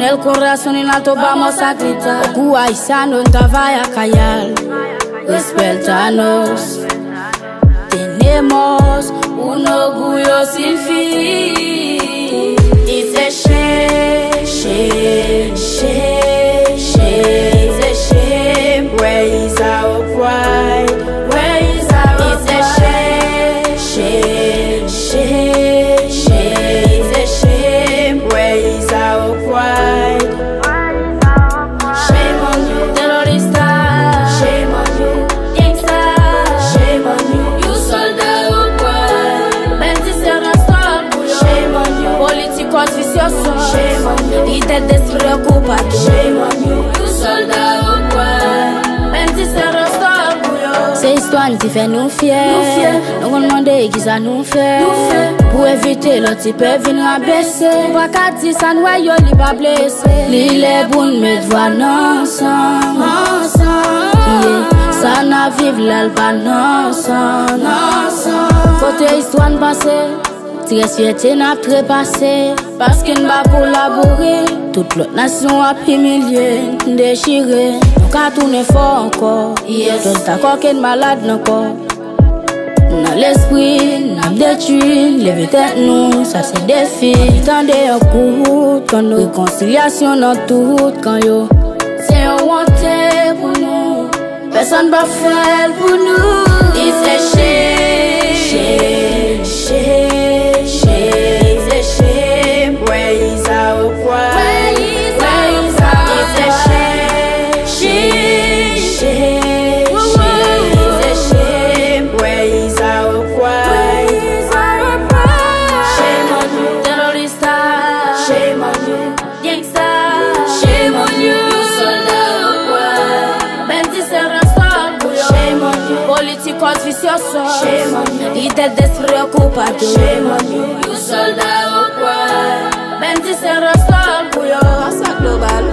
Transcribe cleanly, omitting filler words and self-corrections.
Nel corazón en alto vamos a gritar. Cuaizano en Tavaya Cayal. Respétanos. Tenemos un orgullo sin fin. It's a shame, shame, shame, shame. It's a shame. Where is our pride? Where is our pride? It's a shame, shame, shame, shame. It's a shame. Where is our pride? Shame on you, terrorista. Shame on you, gangsta. Shame on you, you soldado pride. Bendición hasta orgullo. Shame on you, políticos viciosos. Shame on you, y te despreocupa. Shame on you, you soldado pride. Bendición hasta orgullo. C'est histoire qui fait nous fiers. Nous demander qui ça nous fait. Pour éviter l'autre type venir abaisser. Pas qu'à dire ça nous aille li pas blessé. L'île est bonne mais voix ensemble. Yeah, ça n'a vive l'alba ensemble. Côté histoire de passé, très fierté n'a trépassé. Parce qu'il n'a pas collaboré. Toute l'autre nation a humilié, déchiré. Nous qu'à tourner fort encore. Tous d'accord qu'elle malade encore. Dans l'esprit, nous détruit, lever tête nous, ça c'est défi. Tendez un coup, quand nous réconciliation dans tout, quand yo, c'est un wanté pour nous, personne va faire pour nous. It's a shame, shame, shame, shame. It's a shame, where is our pride? Where is our pride? It's a shame, shame, shame, shame. It's a shame, where is our pride? Shame on you, terrorista. Shame on you, gangsta. Shame on you, soldado pride. Bendición hasta orgullo. Shame on you, políticos viciosos. Shame on you, y te despreocupa. Shame on you, you soldado pride. Bendición hasta orgullo. Masa global.